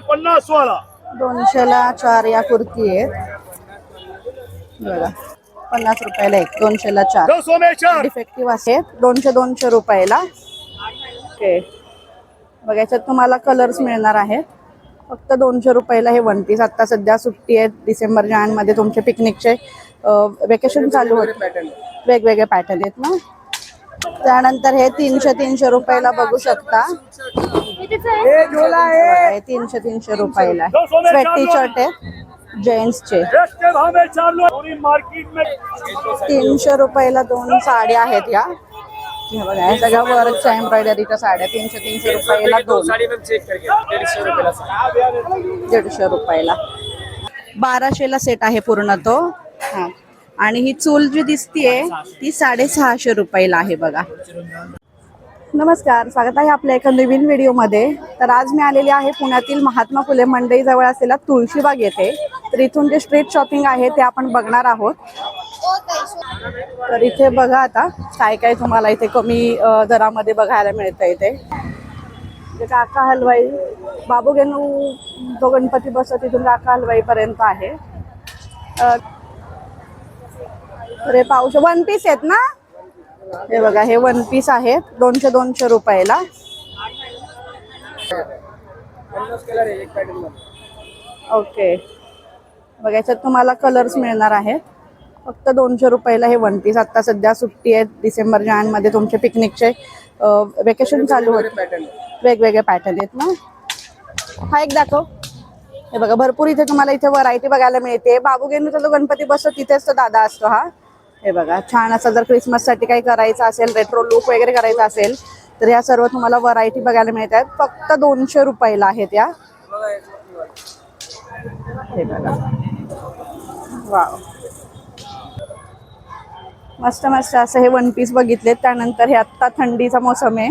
50 वाला 200ला 4 या कुर्ती आहेत बघा. 50 रुपयाला एक, 200ला 4. 200 में 4 डिफेक्टिव्ह असे 200 रुपयाला. ओके बघा, याच्यात तुम्हाला कलर्स मिळणार आहेत. फक्त 200 रुपयाला हे वन पीस. आता सध्या सुट्टी आहे, डिसेंबर जानेमध्ये तुमचे पिकनिकचे वेकेशन चालू होते. वेगवेगळे पॅटर्न आहेत ना. त्यानंतर हे 300 रुपयाला बघू शकता. हे 300 रुपयाला स्वेट टी शर्ट आहे जेंट्सचे. 300 रुपयाला 2 साड्या आहेत या. हे बघा, या सगळ्या वर्कच्या एम्ब्रॉयडरीच्या साड्या 300 रुपयाला 2. 150 रुपयाला. 1200ला सेट आहे पूर्ण तो. हा, आणि ही चूल जी दिसतीये ती 650 रुपयाला आहे बघा. नमस्कार, स्वागत आहे आपल्या एका नवीन व्हिडिओमध्ये. तर आज मी आलेली आहे पुण्यातील महात्मा फुले मंडई जवळ असलेल्या तुळशीबाग येथे. तर इथून जे स्ट्रीट शॉपिंग आहे ते आपण बघणार आहोत. तर इथे बघा आता काय काय तुम्हाला इथे कमी दरामध्ये बघायला मिळतं. इथे काका हलवाई, बाबू गेनू जो गणपती बसतो तिथून काका हलवाई पर्यंत आहे. अरे पाऊस वन पीस आहेत ना. हे बघा, हे वन पीस आहेत 200 रुपयाला. ओके बघा, याच्यात तुम्हाला कलर्स मिळणार आहेत. फक्त 200 रुपयाला हे वन पीस. आता सध्या सुट्टी आहे, डिसेंबर जानेमध्ये तुमचे पिकनिकचे वेकेशन चालू होते. वेगवेगळे पॅटर्न आहेत ना. हा एक दाखव. हे बघा, भरपूर इथे तुम्हाला इथे व्हरायटी बघायला मिळते. बाबूगेनूचा जो गणपती बसतो तिथेच तो दादा असतो हा. हे बघा, छान असं जर क्रिसमससाठी काही करायचं असेल, रेट्रो लुक वगैरे करायचं असेल तर या सर्व तुम्हाला व्हरायटी बघायला मिळतात. फक्त 200 रुपयाला आहेत या. हे बघा, वाव, मस्त मस्त असं हे वन पीस बघितले. त्यानंतर हे आत्ता थंडीचा मोसम आहे.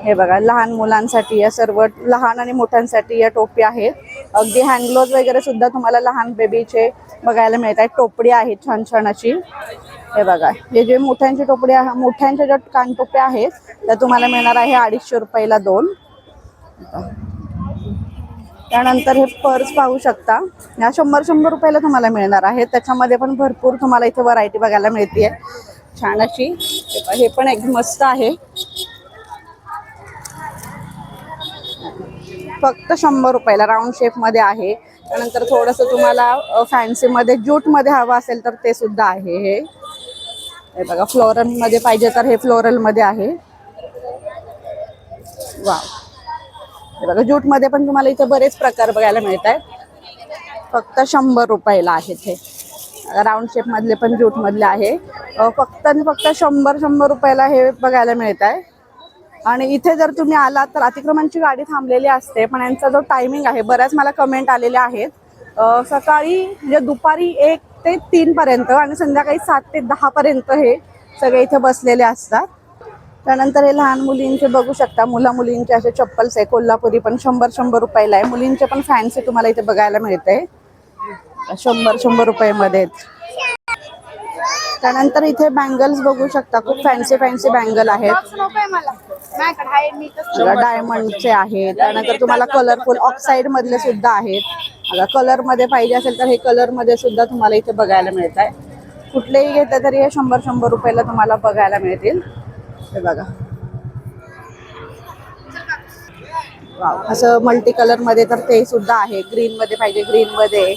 हे बघा, लहान मुलांसाठी या सर्व, लहान आणि मोठ्यांसाठी या टोपी आहेत. अगदी हँडग्लोव्ज वगैरे सुद्धा तुम्हाला लहान बेबीचे बघायला मिळत आहेत. टोपडी आहे छान छान अशी. हे बघा, हे जे मोठ्यांची टोपडी आहे, मोठ्यांच्या ज्या कानटोप्या आहेत त्या तुम्हाला मिळणार आहे 250 रुपयाला 2. त्यानंतर हे पर्स पाहू शकता, या 100 रुपयाला तुम्हाला मिळणार आहे. त्याच्यामध्ये पण भरपूर तुम्हाला इथे व्हरायटी बघायला मिळते छान अशी. हे पण एकदम मस्त आहे. फक्त 100 रुपयाला राऊंड शेप मध्ये आहे. त्यानंतर थोडंसं तुम्हाला फॅन्सी मध्ये ज्यूट मध्ये हवं असेल तर ते सुद्धा आहे. हे बघा, फ्लोरल मध्ये पाहिजे तर हे फ्लोरल मध्ये आहे. वाव, हे बघा, ज्यूट मध्ये पण तुम्हाला इथे बरेच प्रकार बघायला मिळत आहेत. फक्त 100 रुपयाला आहेत हे. राऊंड शेप मधले पण ज्यूट मधले आहे. फक्त 100 रुपयाला हे बघायला मिळत आहे. आणि इथे जर तुम्ही आलात तर अतिक्रमणची गाडी थांबलेली असते, पण यांचा जो टायमिंग आहे, बऱ्याच मला कमेंट आलेल्या आहेत, सकाळी म्हणजे दुपारी 1 ते 3 पर्यंत आणि संध्याकाळी 7 ते 10 पर्यंत हे सगळे इथे बसलेले असतात. त्यानंतर हे लहान मुलींचे बघू शकता, मुलींचे असे चप्पल्स आहे. कोल्हापुरी पण 100 रुपयाला आहे. मुलींचे पण फॅन्सी तुम्हाला इथे बघायला मिळते 100 रुपयामध्ये. त्यानंतर इथे बँगल्स बघू शकता, खूप फॅन्सी बँगल आहेत. डायमंडचे आहेत. त्यानंतर तुम्हाला कलरफुल ऑक्साईड मधले सुद्धा आहेत. आता कलर मध्ये पाहिजे असेल तर हे कलर मध्ये सुद्धा तुम्हाला इथे बघायला मिळत आहे. कुठलेही घेतले तरी हे 100 रुपयाला तुम्हाला बघायला मिळतील. हे बघा, वाव, असं मल्टी कलर मध्ये तर ते सुद्धा आहे. ग्रीन मध्ये पाहिजे ग्रीन मध्ये,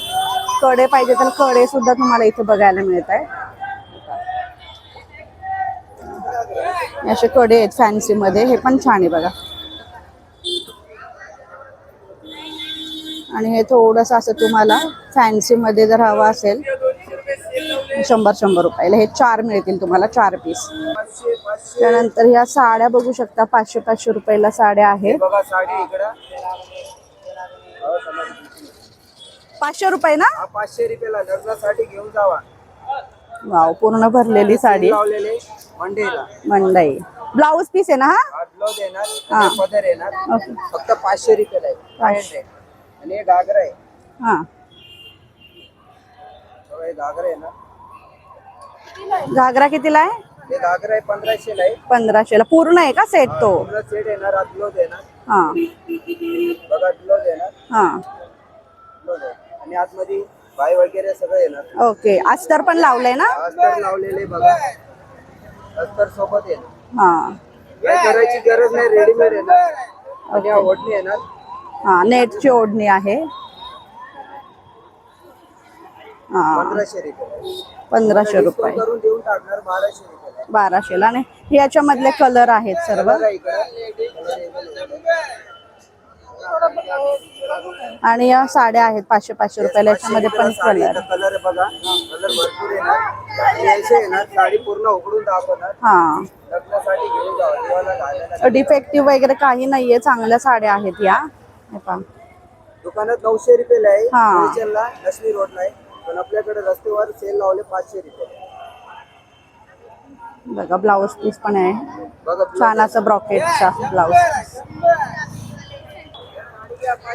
कडे पाहिजे तर कडे सुद्धा तुम्हाला इथे बघायला मिळत आहे. असे कडे आहेत फॅन्सी मध्ये, हे पण छान आहे बघा. आणि हे थोडंसं असं तुम्हाला फॅन्सी मध्ये जर हवा असेल 100 रुपयाला हे 4 मिळतील तुम्हाला, 4 पीस. त्यानंतर ह्या साड्या बघू शकता, 500 रुपयाला साड्या आहेत. 500 रुपये ना. 500 रुपयाला लग्नासाठी घेऊन जावा. वाव, पूर्ण भरलेली साडी. मंडई ब्लाउज पीस आहे ना हा. ब्लाउज येणार, पदर येणार. फक्त 500 रुपयाला आहे. आणि हे घागरा आहे. हा, हे घागरा आहे ना. घागरा कितीला आहे? हे घागरा आहे 1500 ला आहे. 1500 ला पूर्ण आहे का सेट तो? पूर्ण सेट येणार, ब्लाउज येणार. हा, बघा, ब्लाउज येणार. हा बघा. आणि आतमध्ये बाय वगैरे सगळं येणार. ओके, अस्तर पण लावलंय ना? अस्तर लावलेले बघा, अस्तर सोबत येणार. हा काय करायची गरज नाही, रेडीमेड येणार. आणि हा ओढणी येणार. हा, नेटची ओढणी आहे. हा 1500 रुपये. 1500 डिस्काउंट रुपये, करून देऊन टाकणार 1200 रुपये. 1200ला. आणि याच्यामधले कलर आहेत सर्व. बघा इकडे. आणि या साड्या आहेत 500-500 रुपयाला. याच्यामध्ये पण कलर. कलर बघा, कलर भरपूर येणार. आणि असे येणार, साडी पूर्ण उघडून दाखवणार. हा, लग्नासाठी घेऊन जावा, देवाला घालायला. डिफेक्टिव्ह वगैरे काही नाहीये, चांगल्या साड्या आहेत या. हे पहा. दुकानात 900 रुपयाला आहे, हा. होलसेलला लक्ष्मी रोडला आहे. पण आपल्याकडे रस्त्यावर सेल लावले 500 रुपये. बघा, ब्लाऊज पीस पण आहे बघा छान असं ब्रॉकेटचा ब्लाऊज पीस.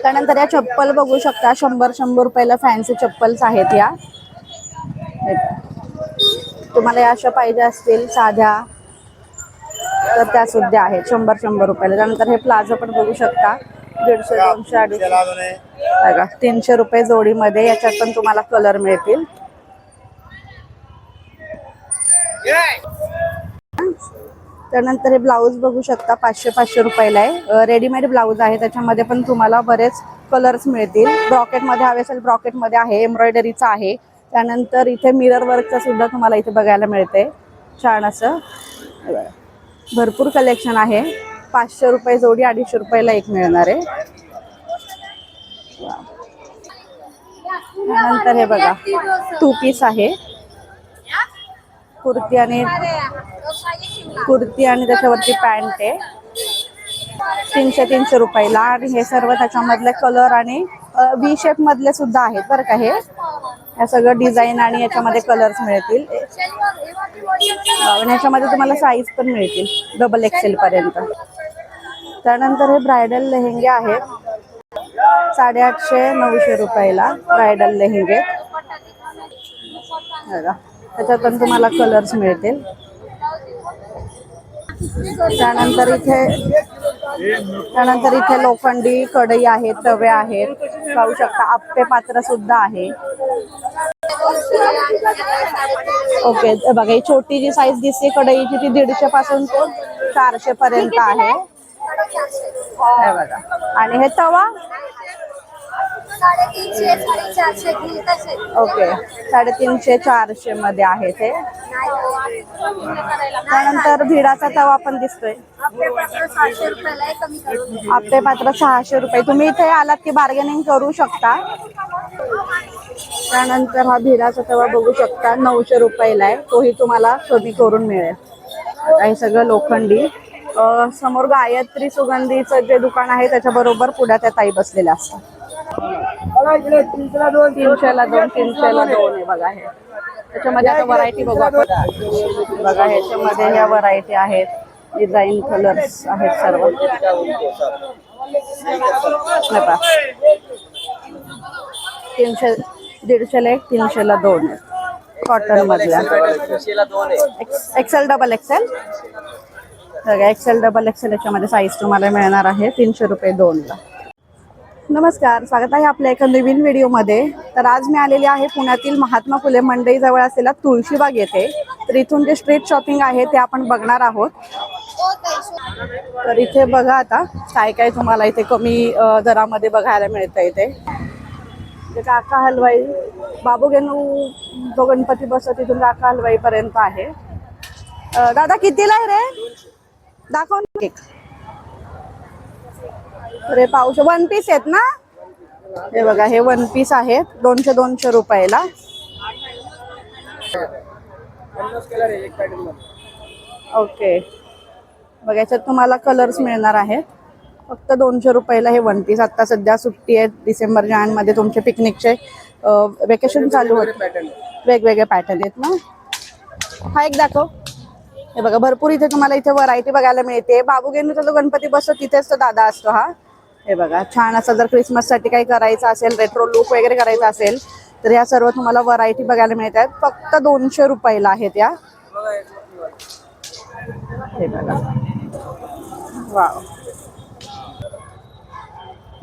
त्यानंतर या चप्पल बघू शकता, 100-100 रुपयाला फॅन्सी चप्पल्स आहेत या. हे पहा. तुम्हाला या अशा पाहिजे असतील साध्या तर त्या सुद्धा आहेत 100-100 रुपयाला. त्यानंतर हे प्लाझो पण बघू शकता, 150, 200, 250, बघा 300 रुपये जोडीमध्ये. याच्यात पण तुम्हाला कलर मिळतील. त्यानंतर हे ब्लाऊज बघू शकता, 500-500 रुपयाला आहे. रेडीमेड ब्लाऊज आहे, त्याच्यामध्ये पण तुम्हाला बरेच कलर्स मिळतील. ब्रॉकेटमध्ये हवे असेल ब्रॉकेटमध्ये आहे, एम्ब्रॉयडरीचा आहे. त्यानंतर इथे मिरर वर्कचा सुद्धा तुम्हाला इथे बघायला मिळते छान असं. भरपूर कलेक्शन आहे. 500 रुपये जोडी, 250 रुपयाला एक मिळणार आहे. त्यानंतर हे बघा, 2 पीस आहे. कुर्ती आणि त्याच्यावरती पॅन्ट आहे. 300 रुपयाला. आणि हे सर्व त्याच्यामधले कलर आणि व्ही शेप मधले सुद्धा आहेत बरं का. हे या सगळं डिझाईन आणि याच्यामध्ये कलर्स मिळतील. आणि याच्यामध्ये तुम्हाला साईज पण मिळतील डबल एक्सेल पर्यंत. त्यानंतर हे ब्रायडल लेहेंगे आहेत 850-900 रुपयाला. ब्रायडल लेहेंगे बघा, त्याच्यात पण तुम्हाला कलर्स मिळतील. त्यानंतर इथे लोखंडी कढई आहेत, तवे आहेत, पाहू शकता. आप्पे पात्र सुद्धा आहे. ओके, बघा ही छोटी जी साईज दिसते कढईची ती 150 पासून ते 400 पर्यंत आहे. हे बघा. आणि हे तवा 350-400. ओके, 350-400 मध्ये आहे ते. त्यानंतर भिडाचा तवा पण दिसतोय, 600 रुपयाला आहे, कमी करून. आपले मात्र 600 रुपये. तुम्ही इथे आलात की बार्गेनिंग करू शकता. त्यानंतर हा भिडाचा तवा बघू शकता 900 रुपयाला आहे. तोही तुम्हाला कमी करून मिळेल. हे सगळं लोखंडी. समोर गायत्री सुगंधीचं जे दुकान आहे त्याच्या बरोबर पुढे त्या ताई बसलेल्या असतात. 300ला 2, 300ला 2 आहे बघा. हे त्याच्यामध्ये आता व्हरायटी बघू आपण. बघा ह्याच्यामध्ये ह्या व्हरायटी आहेत, डिझाईन कलर्स आहेत सर्व. 300, 150ला 1, 300ला 2 कॉटन मधल्या. एक्सेल, डबल एक्सेल बघा, एक्सेल डबल एक्सेल याच्यामध्ये साईज तुम्हाला मिळणार आहे 300 रुपये 2ला. नमस्कार, स्वागत आहे आपल्या एका नवीन व्हिडिओमध्ये. तर आज मी आलेली आहे पुण्यातील महात्मा फुले मंडईजवळ असलेला तुळशीबाग येथे. तर इथून जे स्ट्रीट शॉपिंग आहे ते आपण बघणार आहोत. तर इथे बघा आता काय काय तुम्हाला इथे कमी दरामध्ये बघायला मिळतं. इथे काका हलवाई, बाबू गेनू जो गणपती बसतो तिथून काका हलवाई पर्यंत आहे. दादा कितीला आहे रे? दाखव ना केक. अरे पाऊस, 1 पीस आहेत ना? हे बघा, हे 1 पीस आहेत 200 रुपयाला. ओके, बघा याच्यात तुम्हाला कलर्स मिळणार आहेत फक्त 200 रुपयाला हे 1 पीस. आता सध्या सुट्टी आहे, डिसेंबर जानेमध्ये तुमचे पिकनिकचे वेकेशन चालू होते. वेगवेगळे पॅटर्न आहेत ना. हा एक दाखव. हे बघा, भरपूर इथे तुम्हाला इथे व्हरायटी बघायला मिळते. बाबू गेनूचा जो गणपती बसतो तिथेच तो दादा असतो हा. हे बघा, छान असं जर क्रिसमससाठी काही करायचं असेल, रेट्रो लुक वगैरे करायचा असेल तर या सर्व तुम्हाला व्हरायटी बघायला मिळतात. फक्त 200 रुपयाला आहेत या. हे बघा, वाव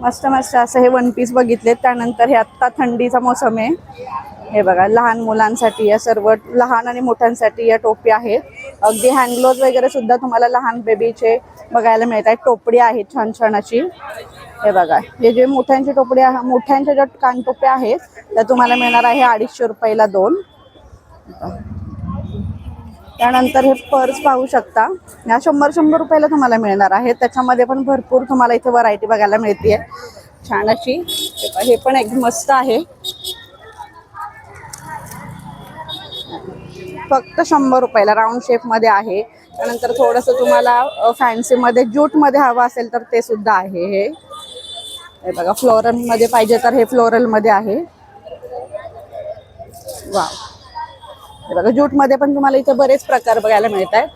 मस्त मस्त असं हे वन पीस बघितले. त्यानंतर हे आत्ता थंडीचा मोसम आहे. हे बघा लहान मुलांसाठी या सर्व लहान आणि मोठ्यांसाठी या टोपी आहेत. अगदी हँडग्लोव्ज वगैरे सुद्धा तुम्हाला लहान बेबीचे बघायला मिळत आहेत. टोपडी आहे छान छान अशी. हे बघा हे जे मोठ्यांची टोपडी आहे, मोठ्यांच्या ज्या कानटोप्या आहेत त्या तुम्हाला मिळणार आहे 250 रुपयाला 2. त्यानंतर हे पर्स पाहू शकता, या 100 रुपयाला तुम्हाला मिळणार आहे. त्याच्यामध्ये पण भरपूर तुम्हाला इथे व्हरायटी बघायला मिळते छान अशी. हे पण एक मस्त आहे, फक्त 100 रुपयाला राऊंड शेप मध्ये आहे. त्यानंतर थोडंसं तुम्हाला फॅन्सी मध्ये ज्यूट मध्ये हवं असेल तर ते सुद्धा आहे. हे बघा फ्लोरल मध्ये पाहिजे तर हे फ्लोरल मध्ये आहे. वा, हे बघा ज्यूट मध्ये पण तुम्हाला इथे बरेच प्रकार बघायला मिळत आहेत.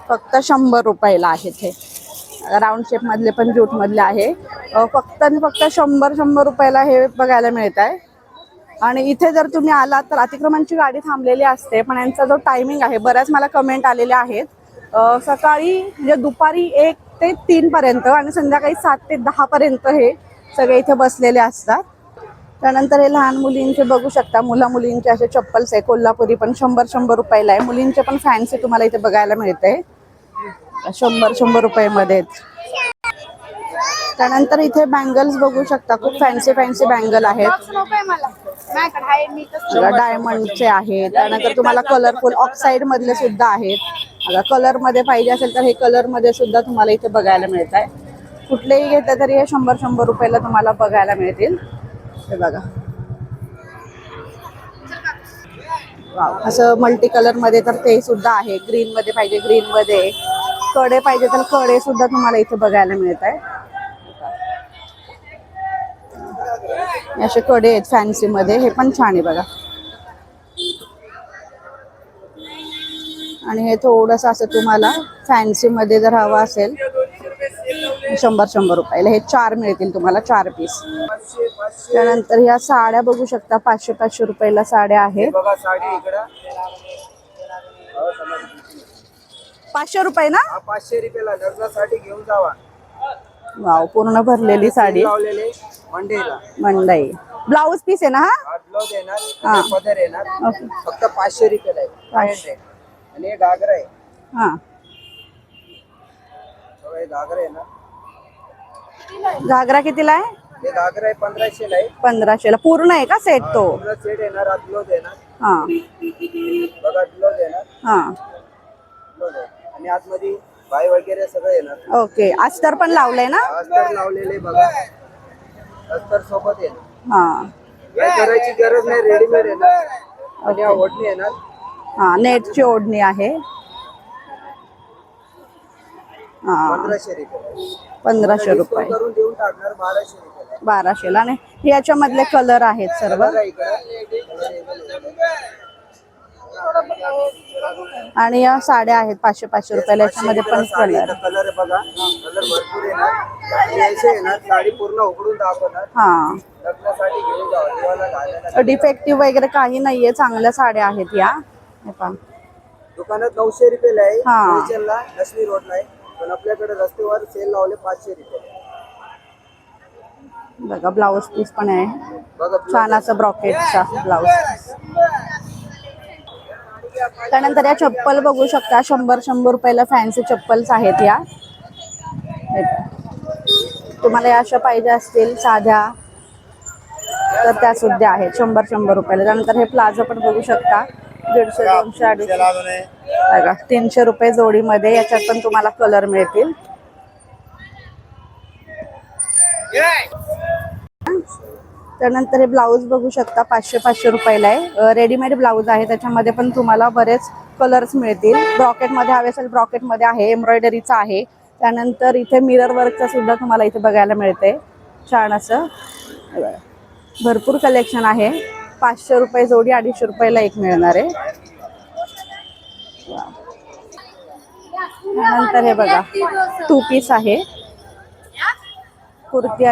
फक्त 100 रुपयाला आहेत. हे राऊंड शेप मधले पण ज्यूट मधले आहे. फक्त आणि फक्त 100 रुपयाला हे बघायला मिळत आहे. आणि इथे जर तुम्ही आलात तर अतिक्रमणची गाडी थांबलेली असते, पण यांचा जो टायमिंग आहे, बऱ्याच मला कमेंट आलेले आहेत, सकाळी म्हणजे दुपारी 1 ते 3 पर्यंत आणि संध्याकाळी 7 ते 10 पर्यंत हे सगळे इथे बसलेले असतात. त्यानंतर हे लहान मुलींचे बघू शकता, मुलींचे असे चप्पल्स आहे कोल्हापुरी, पण 100 रुपयाला आहे. मुलींचे पण फॅन्सी तुम्हाला इथे बघायला मिळते 100 रुपयामध्ये. त्यानंतर इथे बँगल्स बघू शकता, खूप फॅन्सी बँगल आहेत. डायमंडचे आहेत. त्यानंतर तुम्हाला कलरफुल ऑक्साईड मधले सुद्धा आहेत. आता कलर मध्ये पाहिजे असेल तर हे कलर मध्ये सुद्धा तुम्हाला इथे बघायला मिळत आहे. कुठलेही घेतले तरी हे 100 रुपयाला तुम्हाला बघायला मिळतील. हे बघा वाव, असं मल्टी कलर मध्ये तर ते सुद्धा आहे. ग्रीन मध्ये पाहिजे ग्रीन मध्ये, कडे पाहिजे तर कडे सुद्धा तुम्हाला इथे बघायला मिळत आहे. असे कडे आहेत फॅन्सी मध्ये, हे पण छान आहे बघा. आणि हे थोडंसं असं तुम्हाला फॅन्सी मध्ये जर हवा असेल 100 रुपयाला हे 4 मिळतील तुम्हाला, 4 पीस. त्यानंतर ह्या साड्या बघू शकता, 500 रुपयाला साड्या आहेत. 500 रुपये ना? 500 रुपयाला लग्नासाठी घेऊन जावा. वाव, पूर्ण भरलेली साडी. मंडई ब्लाऊज पीस आहे ना हा? ब्लाऊज येणार, पदर येणार. ओके, फक्त 500 रुपयाला आहे. 500. आणि हे घागरा आहे. हा, घागरा आहे ना. घागरा कितीला आहे? हे घागरा आहे 1500 ला आहे. 1500 ला पूर्ण आहे का सेट तो? पूर्ण सेट येणार, आत ब्लाऊज येणार. हा बघा ब्लाऊज येणार. हा, ब्लाऊज आहे. आणि आतमध्ये बाय वगैरे सगळं येणार. ओके, अस्तर पण लावलंय ना? अस्तर लावलेले बघा, अस्तर सोबत येणार. हा, काय करायची गरज नाही, रेडीमेड येणार. आणि हा ओढणी येणार. हा, नेटची ओढणी आहे. हा, 1500 रुपये. 1500 रुपये करून देऊन टाकणार 1200 रुपये. 1200 ला. आणि याच्यामधले कलर आहेत सर्व. आणि या साड्या आहेत 500 रुपयाला, याच्यामध्ये पण कलर. कलर बघा, कलर भरपूर येणार. आणि याचे येणार, साडी पूर्ण उघडून दाखवणार. हा, लग्नासाठी घेऊन जावा, देवाला घालायला. डिफेक्टिव्ह वगैरे काही नाहीये, चांगल्या साड्या आहेत या. हे पहा, दुकानात 900 रुपयाला आहे, हा. स्टेशनला लक्ष्मी रोडला आहे. पण आपल्याकडे रस्त्यावर सेल लावले 500 रुपये. बघा ब्लाऊज पीस पण आहे बघा छान असं ब्रॉकेटचा ब्लाऊज. त्यानंतर या चप्पल बघू शकता, 100 रुपयाला फॅन्सी चप्पल्स आहेत या. तुम्हाला या अशा पाहिजे असतील साध्या तर त्या सुद्धा आहेत 100 रुपयाला. त्यानंतर हे प्लाझो पण बघू शकता, 150, 200, 250, बघा 300 रुपये जोडीमध्ये. याच्यात पण तुम्हाला कलर मिळतील. त्यानंतर हे ब्लाऊज बघू शकता, 500 रुपयाला आहे. रेडीमेड ब्लाऊज आहे, त्याच्यामध्ये पण तुम्हाला बरेच कलर्स मिळतील. ब्रॉकेटमध्ये हवे असेल ब्रॉकेटमध्ये आहे, एम्ब्रॉयडरीचा आहे. त्यानंतर इथे मिरर वर्कचा सुद्धा तुम्हाला इथे बघायला मिळते छान असं. भरपूर कलेक्शन आहे. 500 रुपये जोडी, 250 रुपयाला एक मिळणार आहे. त्यानंतर हे बघा 2 पीस आहे, कुर्ती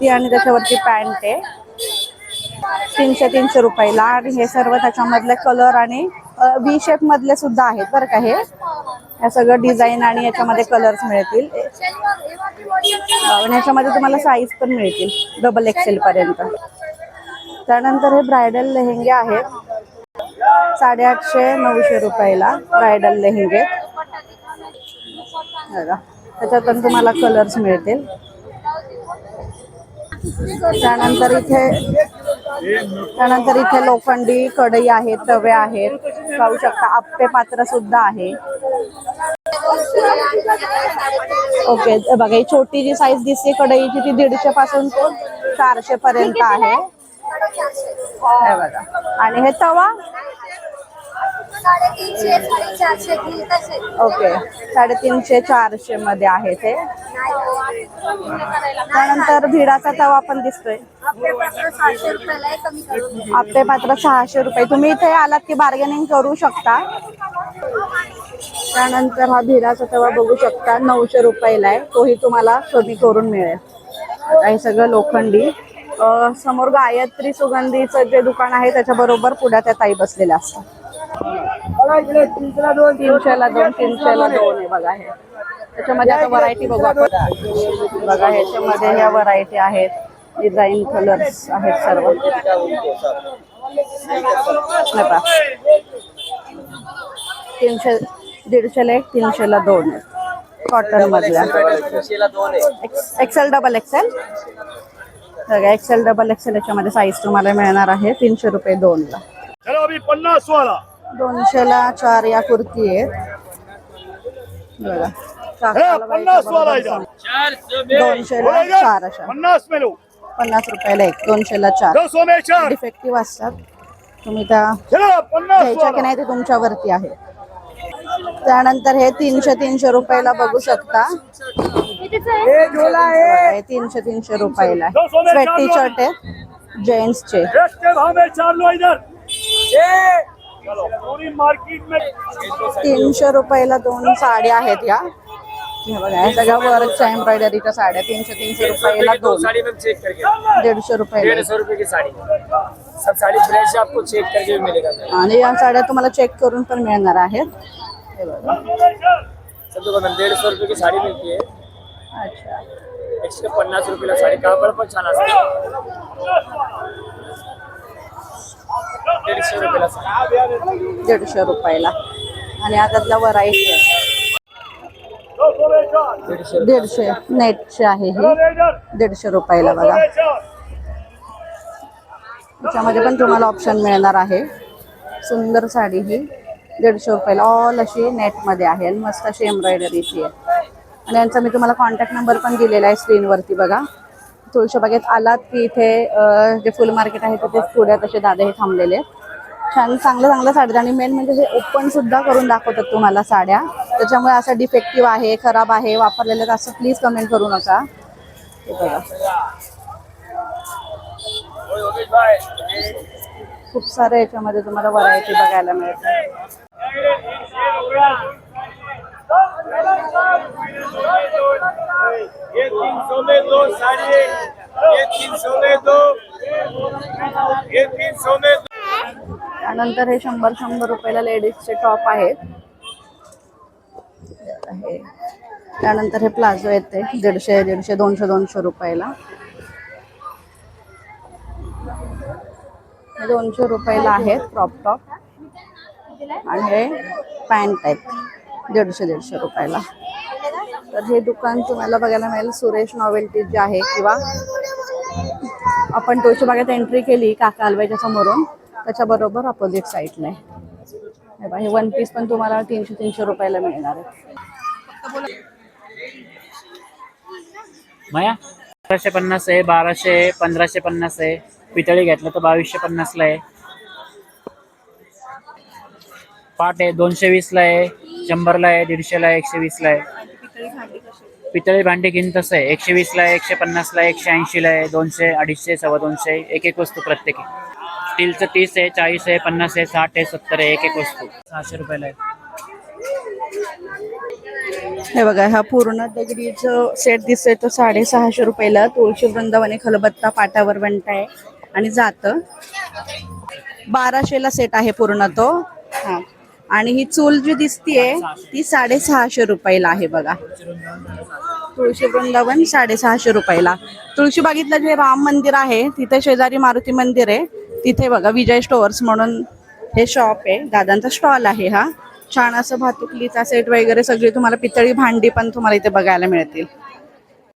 आणि त्याच्यावरती पॅन्ट आहे. 300 रुपयाला. आणि हे सर्व त्याच्यामधले कलर आणि व्ही शेप मधले सुद्धा आहेत बरं का. हे सगळं डिझाईन आणि याच्यामध्ये कलर्स मिळतील. आणि याच्यामध्ये तुम्हाला साईज पण मिळतील डबल XL पर्यंत. त्यानंतर हे ब्रायडल लेहेंगे आहेत 850-900 रुपयाला ब्रायडल लेहेंगे बघा. त्याच्यात पण तुम्हाला कलर्स मिळतील. त्यानंतर इथे लोखंडी कढई आहेत, तवे आहेत, पाहू शकता. आप्पे पात्र सुद्धा आहे. ओके बघा, ही छोटी जी साईज दिसते कढईची ती 150 पासून ते 400 पर्यंत आहे. हे बघा. आणि हे तवा 350-400 घेईल तसे. ओके 350-400 मध्ये आहे ते. त्यानंतर भिडाचा तवा पण दिसतोय. आपले पात्र 600 रुपयाला आहे, कमी करून. आपले पात्र 600 रुपये. तुम्ही इथे आलात की बार्गेनिंग करू शकता. त्यानंतर हा भिडाचा तवा बघू शकता 900 रुपयाला आहे. तोही तुम्हाला कमी करून मिळेल. हे सगळं लोखंडी. समोर गायत्री सुगंधीचं जे दुकान आहे त्याच्या बरोबर पुढे त्या ताई बसलेल्या असतात. 300ला 2 300ला 2 आहे बघा. हे त्याच्यामध्ये आता व्हरायटी बघू आपण. बघा ह्याच्यामध्ये ह्या व्हरायटी आहेत, डिझाईन कलर्स आहेत सर्व. 300 150ला 1 300ला 2 आहे कॉटन मधल्या. XL डबल XL बघा. XL डबल XL याच्यामध्ये साईज तुम्हाला मिळणार आहे 300 रुपये 2ला. 200ला 4 या कुर्ती आहेत बघा. 200ला 4 अशा 50 रुपयाला 1. 200ला 4 डिफेक्टिव्ह असतात. तुम्ही त्या घ्यायच्या की नाही ते तुमच्यावरती आहे. त्यानंतर हे 300 रुपयाला बघू शकता. हे 300 रुपयाला स्वेट टी शर्ट आहे जेंट्सचे. 300 रुपयाला 2 साड्या आहेत या. हे बघा, या सगळ्या वर्कच्या एम्ब्रॉयडरीच्या साड्या 300 रुपयाला 2. साड़ी में चेक करके 150 रुपयाला 150 रुपए की साड़ी, सब साड़ी फ्रेश आपको चेक करके भी मिलेगा. आणि या साड्या तुम्हाला चेक करून पण मिळणार आहेत. हे बघा. सब तो 150 रुपए की साड़ी मिलती है. अच्छा. एक्स्ट्रा 50 रुपयाला साडी. कापड पण छान असते. 150 रुपयाला साडी. 150 रुपयाला. आणि याच्यातला व्हरायटी आहे 150 नेटची आहे ही 150 रुपयाला बघा. त्याच्यामध्ये पण तुम्हाला ऑप्शन मिळणार आहे. सुंदर साडी ही 150 रुपयाला. ऑल अशी नेटमध्ये आहे आणि मस्त अशी एम्ब्रॉयडरीची आहे. आणि यांचा मी तुम्हाला कॉन्टॅक्ट नंबर पण दिलेला आहे स्क्रीनवरती बघा. तुळशीबागेत आलात की इथे जे फुल मार्केट आहे तिथे पुढ्यात असे दादा हे थांबलेले आहेत. छान चांगल्या साड्या. आणि मेन म्हणजे हे ओपन सुद्धा करून दाखवतात तुम्हाला साड्या. त्याच्यामुळे असं डिफेक्टिव्ह आहे, खराब आहे, वापरलेलं तर असं प्लीज कमेंट करू नका. हे बघा खूप सारे याच्यामध्ये तुम्हाला व्हरायटी बघायला मिळते. ये 300 में 2 साड़ी, ये 300 में 2, ये 300 में 2. त्यानंतर हे 100 रुपयाला लेडीजचे टॉप आहेत. त्यानंतर हे प्लाझो येते 150 200 रुपयाला. 200 रुपयाला आहेत क्रॉप टॉप. आणि हे पॅन्ट आहेत 150 रुपयाला. तर हे दुकान तुम्हाला बघायला मिळेल सुरेश नॉवेल्टी जे आहे, किंवा आपण तुळशीबागेत एंट्री केली काका हलवाईच्या समोरून त्याच्याबरोबर अपोजिट साईडला आहे. हे वन पीस पण तुम्हाला 300 रुपयाला मिळणार आहे. माया 1150 आहे, 1200 आहे, 1550 आहे. पितळी घेतलं तर 2250 आहे. पाट आहे 220 आहे, 100 आहे, 150 आहे, 120 आहे. पितळी भांडी घेईन तसं आहे 120 आहे, 150 आहे, 180 आहे, 200, 250, 225. एक वस्तू प्रत्येकी. स्टीलचं 30 आहे, 40 आहे, 50 आहे, 60 आहे, 70 आहे. एक वस्तू 600 रुपयाला आहे. हे बघा, हा पूर्ण दगडीचं सेट दिसतोय तो 650 रुपयाला. तुळशी वृंदावनी खलबत्ता पाटावर बनताय आणि जातं 1200ला सेट आहे पूर्ण तो. हा. आणि ही चूल जी दिसतीये ती 650 रुपयाला आहे बघा. तुळशी वृंदावन 650 रुपयाला. तुळशी बागेतलं जे राम मंदिर आहे तिथे शेजारी मारुती मंदिर आहे. तिथे बघा विजय स्टोअर्स म्हणून हे शॉप आहे, दादांचा स्टॉल आहे हा. छान असं भातुकलीचा सेट वगैरे सगळी तुम्हाला पितळी भांडी पण तुम्हाला इथे बघायला मिळतील.